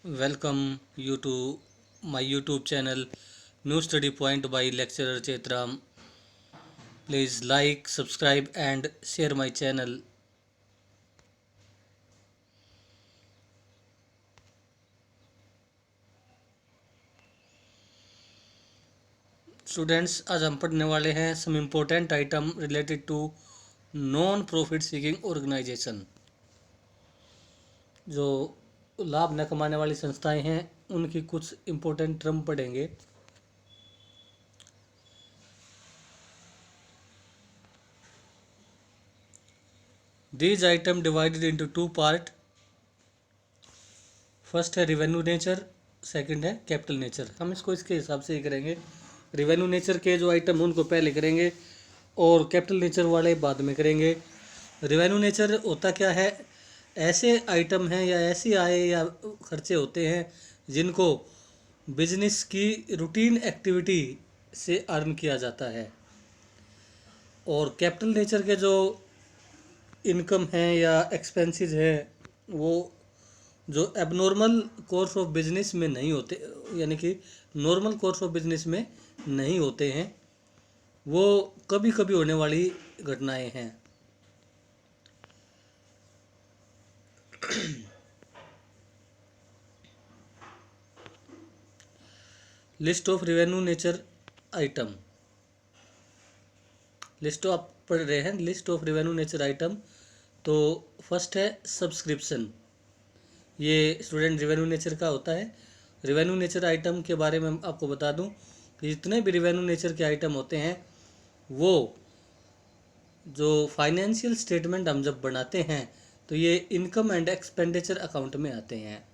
Welcome you to my YouTube channel New Study Point by Lecturer Chetram. Please like, subscribe and share my channel. Students, आज हम पढ़ने वाले हैं some important item related to non profit seeking organisation. जो लाभ न कमाने वाली संस्थाएं हैं उनकी कुछ इम्पोर्टेंट टर्म पढ़ेंगे। These item divided into two part। First है रिवेन्यू नेचर, सेकंड है कैपिटल नेचर। हम इसको इसके हिसाब से ही करेंगे। रिवेन्यू नेचर के जो आइटम उनको पहले करेंगे और कैपिटल नेचर वाले बाद में करेंगे। रिवेन्यू नेचर होता क्या है? ऐसे आइटम हैं या ऐसी आय या खर्चे होते हैं जिनको बिजनेस की रूटीन एक्टिविटी से अर्न किया जाता है। और कैपिटल नेचर के जो इनकम हैं या एक्सपेंसेस हैं वो जो एबनॉर्मल कोर्स ऑफ बिजनेस में नहीं होते, यानी कि नॉर्मल कोर्स ऑफ बिजनेस में नहीं होते हैं, वो कभी कभी होने वाली घटनाएं हैं। List of revenue nature item. List आप पढ़ रहे हैं, list of revenue nature item. तो फर्स्ट है सब्सक्रिप्शन। ये स्टूडेंट रेवेन्यू नेचर का होता है। रेवेन्यू नेचर आइटम के बारे में आपको बता दूं कि जितने भी रेवेन्यू नेचर के आइटम होते हैं वो जो फाइनेंशियल स्टेटमेंट हम जब बनाते हैं तो ये इनकम एंड एक्सपेंडिचर अकाउंट में आते हैं।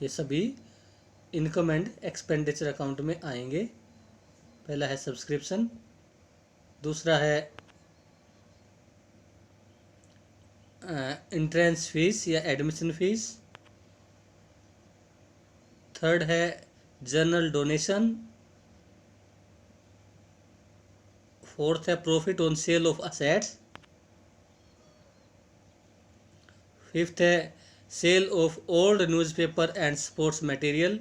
ये सभी इनकम एंड एक्सपेंडिचर अकाउंट में आएंगे। पहला है सब्सक्रिप्शन, दूसरा है एंट्रेंस फीस या एडमिशन फीस, थर्ड है जनरल डोनेशन, फोर्थ है profit on sale of assets, fifth है sale of old newspaper and sports material,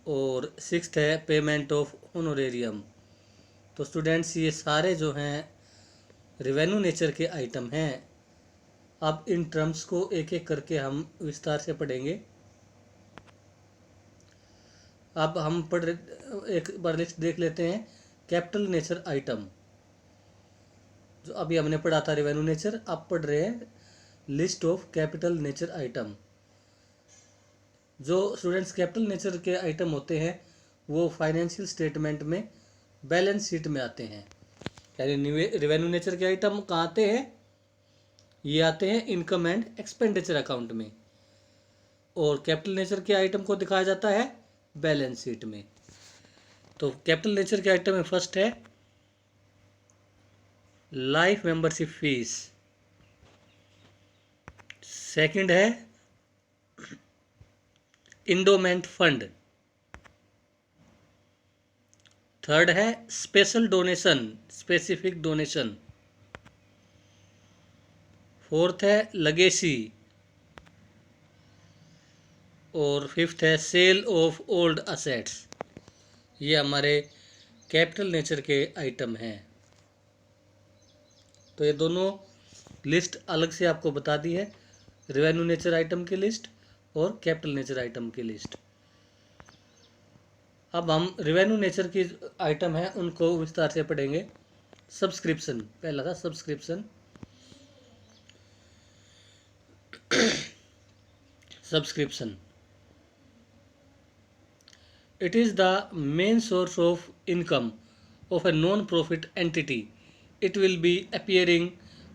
और सिक्स्थ है पेमेंट ऑफ होनोरेरियम। तो स्टूडेंट्स, ये सारे जो हैं रेवेन्यू नेचर के आइटम हैं। अब इन टर्म्स को एक एक करके हम विस्तार से पढ़ेंगे। अब हम एक बार लिस्ट देख लेते हैं। कैपिटल नेचर आइटम जो अभी हमने पढ़ा था रेवेन्यू नेचर, अब पढ़ रहे हैं list of capital nature item. जो स्टूडेंट्स कैपिटल नेचर के आइटम होते हैं वो फाइनेंशियल स्टेटमेंट में बैलेंस शीट में आते हैं। यानी रेवेन्यू नेचर के आइटम कहाँ आते हैं? ये आते हैं इनकम एंड एक्सपेंडिचर अकाउंट में, और कैपिटल नेचर के आइटम को दिखाया जाता है बैलेंस शीट में। तो कैपिटल नेचर के आइटम में फर्स्ट है लाइफ मेंबरशिप फीस, सेकंड है इंडोमेंट फंड, थर्ड है special donation, specific donation, fourth है लगेसी, और फिफ्थ है सेल ऑफ ओल्ड असेट्स। ये हमारे कैपिटल नेचर के आइटम हैं। तो ये दोनों लिस्ट अलग से आपको बता दी है, रेवेन्यू नेचर आइटम की लिस्ट और कैपिटल नेचर आइटम की लिस्ट। अब हम रेवेन्यू नेचर की आइटम हैं उनको विस्तार से पढ़ेंगे। सब्सक्रिप्शन, पहला था subscription. Subscription, it is the main source of income of a non-profit entity. It will be appearing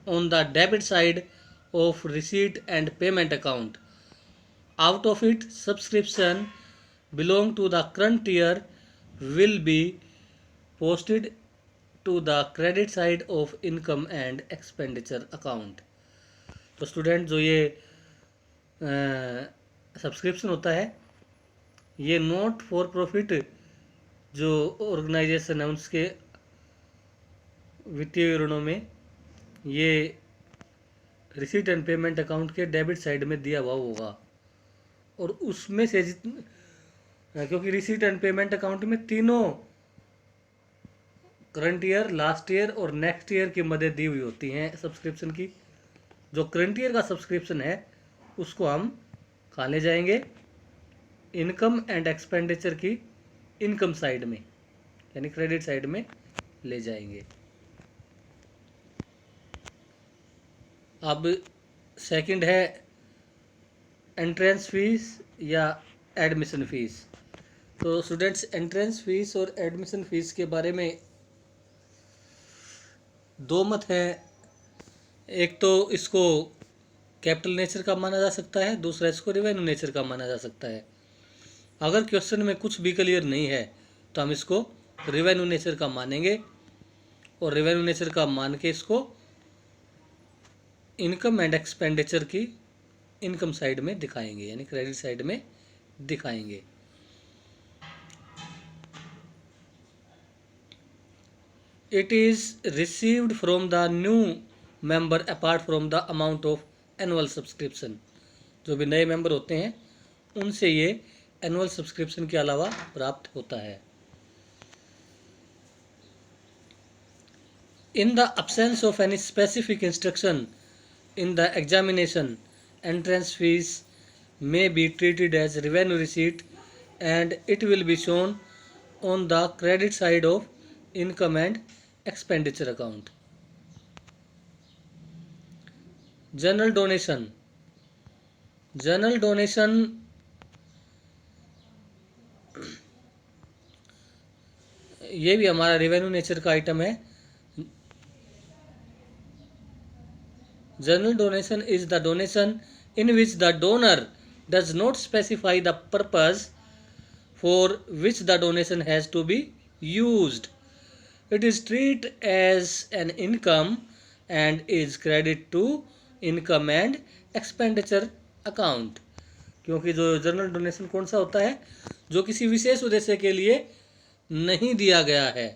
on the debit side of receipt and payment account. Out of it, subscription belong to the current year will be posted to the credit side of income and expenditure account. तो student, जो ये subscription होता है ये not for profit जो organisation है उसके वित्तीय विवरणों में ये रिसीट एंड पेमेंट अकाउंट के डेबिट साइड में दिया हुआ होगा। और उसमें से क्योंकि रिसीट एंड पेमेंट अकाउंट में तीनों करंट ईयर, लास्ट ईयर और नेक्स्ट ईयर की मदद दी हुई होती हैं सब्सक्रिप्शन की। जो करंट ईयर का सब्सक्रिप्शन है उसको हम कहाँ ले जाएंगे, इनकम एंड एक्सपेंडिचर की इनकम साइड में यानी क्रेडिट साइड में ले जाएंगे। अब सेकंड है एंट्रेंस फीस या एडमिशन फीस। तो स्टूडेंट्स, एंट्रेंस फीस और एडमिशन फीस के बारे में दो मत हैं। एक तो इसको कैपिटल नेचर का माना जा सकता है, दूसरा इसको रिवेन्यू नेचर का माना जा सकता है। अगर क्वेश्चन में कुछ भी क्लियर नहीं है तो हम इसको रिवेन्यू नेचर का मानेंगे और रिवेन्यू नेचर का मान के इसको इनकम एंड एक्सपेंडिचर की इनकम साइड में दिखाएंगे यानी क्रेडिट साइड में दिखाएंगे। It is received from the new member apart from the amount of annual subscription। जो भी नए मेंबर होते हैं उनसे ये एनुअल सब्सक्रिप्शन के अलावा प्राप्त होता है। In the absence of any specific instruction in the examination, entrance fees may be treated as revenue receipt and it will be shown on the credit side of income and expenditure account। General donation, general donation ये भी हमारा revenue nature का item है। General donation is the donation in which the donor does not specify the purpose for which the donation has to be used. It is treated as an income and is credit to income and expenditure account। क्योंकि जो general donation कौन सा होता है, जो किसी विशेष उद्देश्य के लिए नहीं दिया गया है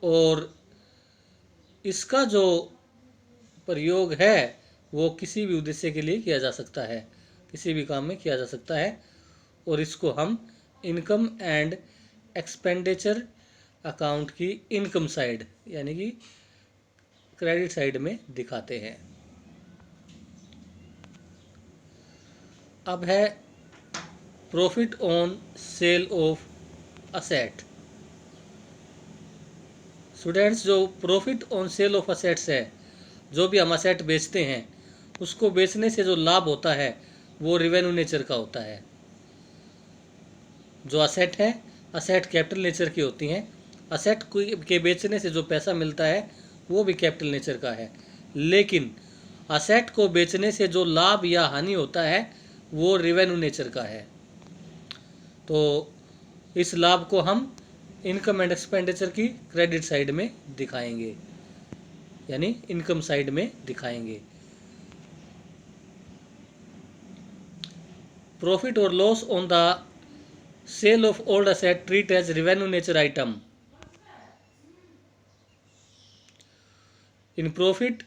और इसका जो प्रयोग है वो किसी भी उद्देश्य के लिए किया जा सकता है, किसी भी काम में किया जा सकता है और इसको हम इनकम एंड एक्सपेंडिचर अकाउंट की इनकम साइड यानी कि क्रेडिट साइड में दिखाते हैं। अब है profit on sale of asset. Students, जो profit on sale of assets है, जो भी हम असेट बेचते हैं उसको बेचने से जो लाभ होता है वो रिवेन्यू नेचर का होता है। जो असेट है, असेट कैपिटल नेचर की होती हैं। असेट के बेचने से जो पैसा मिलता है वो भी कैपिटल नेचर का है, लेकिन असेट को बेचने से जो लाभ या हानि होता है वो रिवेन्यू नेचर का है। तो इस लाभ को हम इनकम एंड एक्सपेंडिचर की क्रेडिट साइड में दिखाएंगे यानी इनकम साइड में दिखाएंगे। प्रॉफिट और loss on the sale of old asset treat as revenue nature item. इन profit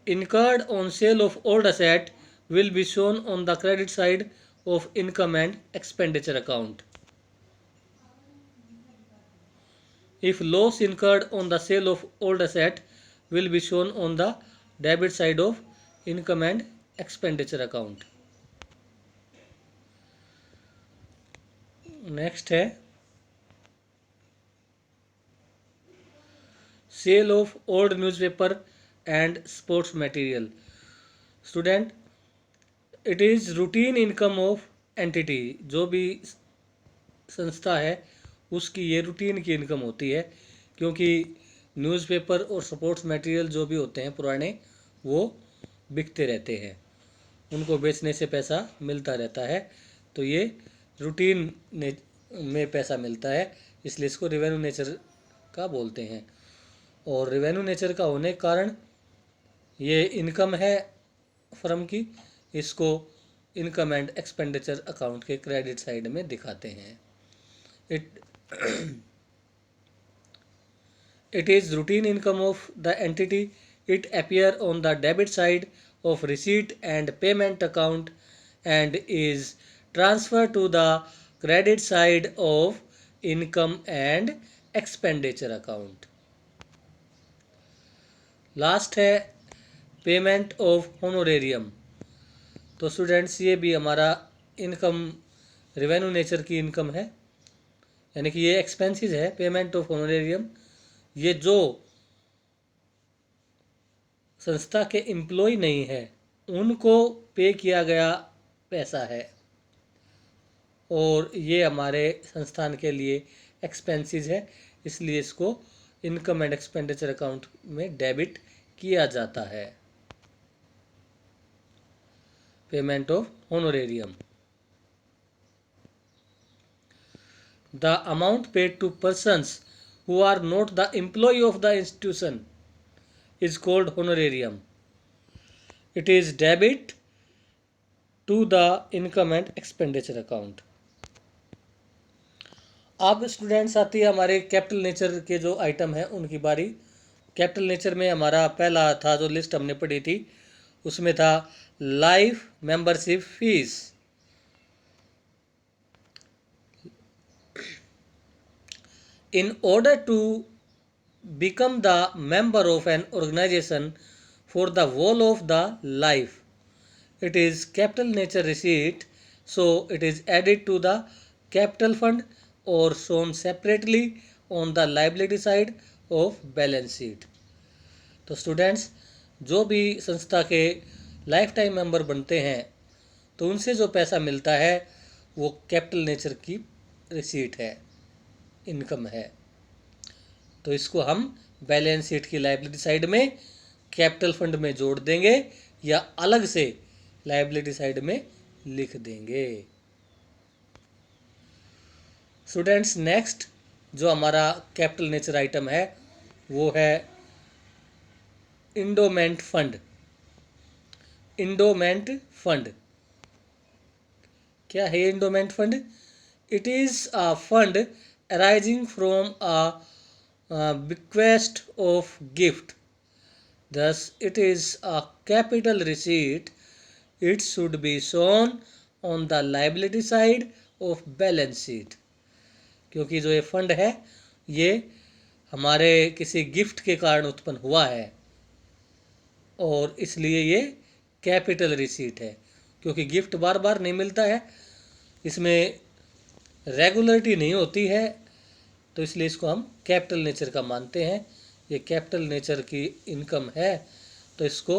incurred on sale of old asset will be shown on the credit side of income and expenditure account. If loss incurred on the sale of old asset will be shown on the debit side of income and expenditure account. Next है sale of old newspaper and sports material. Student, it is routine income of entity. जो भी संस्था है उसकी ये routine की income होती है, क्योंकि न्यूज़पेपर और स्पोर्ट्स मटेरियल जो भी होते हैं पुराने वो बिकते रहते हैं, उनको बेचने से पैसा मिलता रहता है। तो ये रूटीन में पैसा मिलता है, इसलिए इसको रेवेन्यू नेचर का बोलते हैं। और रेवेन्यू नेचर का होने के कारण ये इनकम है फर्म की, इसको इनकम एंड एक्सपेंडिचर अकाउंट के क्रेडिट साइड में दिखाते हैं। It is routine income of the entity it appear on the debit side of receipt and payment account and is transferred to the credit side of income and expenditure account. Last है payment of honorarium. तो students ये भी हमारा income revenue nature की income है, यानी कि ये एक्सपेंसेस है। पेमेंट ऑफ होनोरेरियम ये जो संस्था के एम्प्लॉय नहीं है उनको पे किया गया पैसा है, और ये हमारे संस्थान के लिए एक्सपेंसेस है, इसलिए इसको इनकम एंड एक्सपेंडिचर अकाउंट में डेबिट किया जाता है। Payment of honorarium, the amount paid to persons who are not the employ of the institution is called honorarium. It is debit to the income and expenditure account. अब students आती है हमारे capital nature के जो item है उनकी बारी। Capital nature में हमारा पहला था जो लिस्ट हमने पढ़ी थी, उसमें था life membership fees. In order to become the member of an organization for the whole of the life, it is capital nature receipt, so it is added to the capital fund or shown separately on the liability side of balance sheet. तो students जो भी संस्था के life time member बनते हैं तो उनसे जो पैसा मिलता है वो कैपिटल नेचर की रिसीट है, इनकम है। तो इसको हम बैलेंस शीट की लायबिलिटी साइड में कैपिटल फंड में जोड़ देंगे या अलग से लायबिलिटी साइड में लिख देंगे। स्टूडेंट्स नेक्स्ट जो हमारा कैपिटल नेचर आइटम है वो है इंडोमेंट फंड। इंडोमेंट फंड क्या है? Endowment fund it is a fund arising from a bequest of gift, thus it is a capital receipt. It should be shown on the liability side of balance sheet. क्योंकि जो ये fund है ये हमारे किसी gift के कारण उत्पन्न हुआ है और इसलिए ये कैपिटल रिसीट है। क्योंकि गिफ्ट बार बार नहीं मिलता है, इसमें रेगुलरिटी नहीं होती है, तो इसलिए इसको हम कैपिटल नेचर का मानते हैं। ये कैपिटल नेचर की इनकम है तो इसको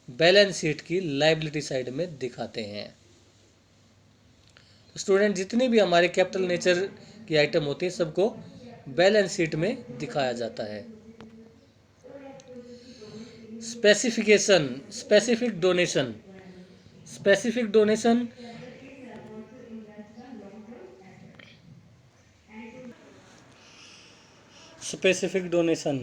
बैलेंस शीट की लायबिलिटी साइड में दिखाते हैं। तो स्टूडेंट जितनी भी हमारे कैपिटल नेचर की आइटम होती है सबको बैलेंस शीट में दिखाया जाता है। Specification, specific donation. Specific donation specific donation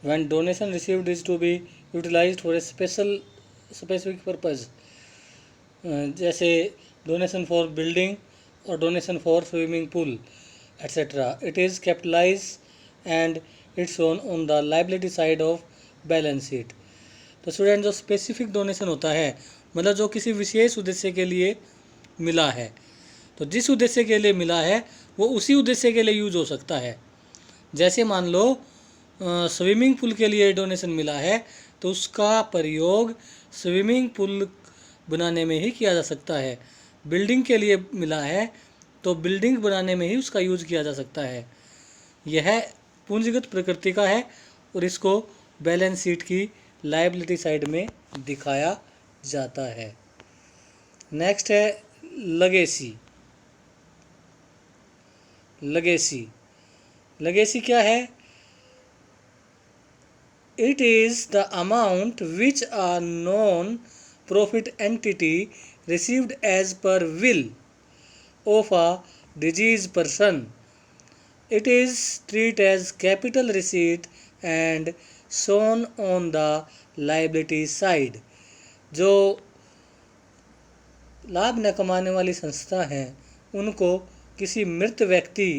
when donation received is to be utilized for a specific purpose, जैसे डोनेशन फॉर बिल्डिंग और donation for swimming pool etcetera, it is capitalise and it's on the liability side of balance sheet. तो student जो specific donation होता है मतलब जो किसी विशेष उद्देश्य के लिए मिला है, तो जिस उद्देश्य के लिए मिला है वो उसी उद्देश्य के लिए यूज हो सकता है। जैसे मान लो स्विमिंग पूल के लिए डोनेशन मिला है तो उसका प्रयोग स्विमिंग पूल बनाने में ही किया जा सकता है। बिल्डिंग के लिए मिला है तो बिल्डिंग बनाने में ही उसका यूज किया जा सकता है। यह पूंजीगत प्रकृति का है और इसको बैलेंस शीट की लायबिलिटी साइड में दिखाया जाता है। नेक्स्ट है लगेसी। लगेसी, लगेसी क्या है? It is the amount which a non profit entity received as per will of a deceased person. It is treat as capital receipt and shown on the liability side। जो लाभ न कमाने वाली संस्था हैं उनको किसी मृत व्यक्ति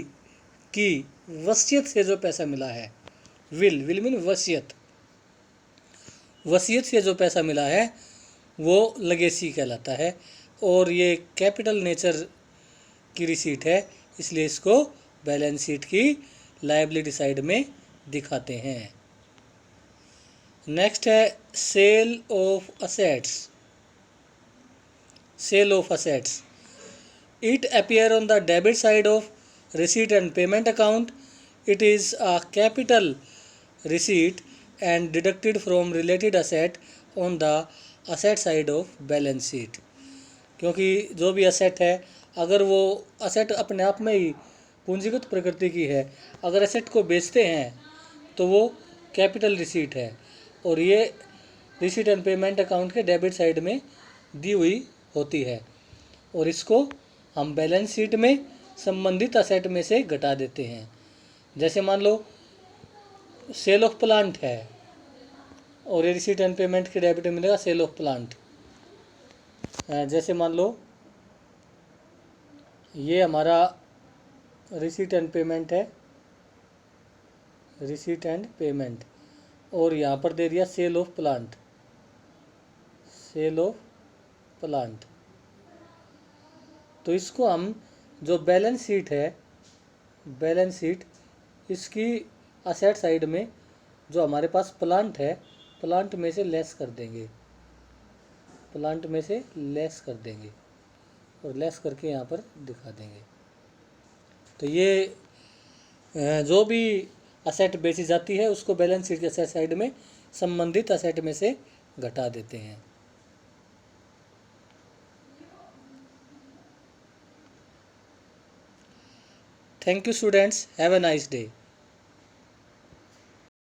की वसीयत से जो पैसा मिला है, विल मीन वसीयत, वसीयत से जो पैसा मिला है वो लेगेसी कहलाता है। और ये कैपिटल नेचर की रिसीट है, इसलिए इसको बैलेंस शीट की लायबिलिटी साइड में दिखाते हैं। नेक्स्ट है sale of assets. Sale of assets, it appear on the debit side of receipt and payment account. It is a capital receipt and deducted from related asset on the asset side of balance sheet. क्योंकि जो भी asset है, अगर वो asset अपने आप में ही पूंजीगत प्रकृति की है, अगर असेट को बेचते हैं तो वो कैपिटल रिसीट है और ये रिसीट एंड पेमेंट अकाउंट के डेबिट साइड में दी हुई होती है और इसको हम बैलेंस शीट में संबंधित असेट में से घटा देते हैं। जैसे मान लो सेल ऑफ प्लांट है और ये रिसीट एंड पेमेंट के डेबिट में मिलेगा सेल ऑफ प्लांट। जैसे मान लो ये हमारा रिसीट एंड पेमेंट है, रिसीट एंड पेमेंट, और यहाँ पर दे दिया sale of plant, sale of plant. तो इसको हम जो बैलेंस शीट है, बैलेंस शीट इसकी असेट साइड में जो हमारे पास प्लांट है, प्लांट में से लेस कर देंगे, प्लांट में से लेस कर देंगे और लेस करके यहाँ पर दिखा देंगे। तो ये जो भी असेट बेची जाती है उसको बैलेंस शीट के असेट साइड में संबंधित असेट में से घटा देते हैं। Thank you students, have a nice day.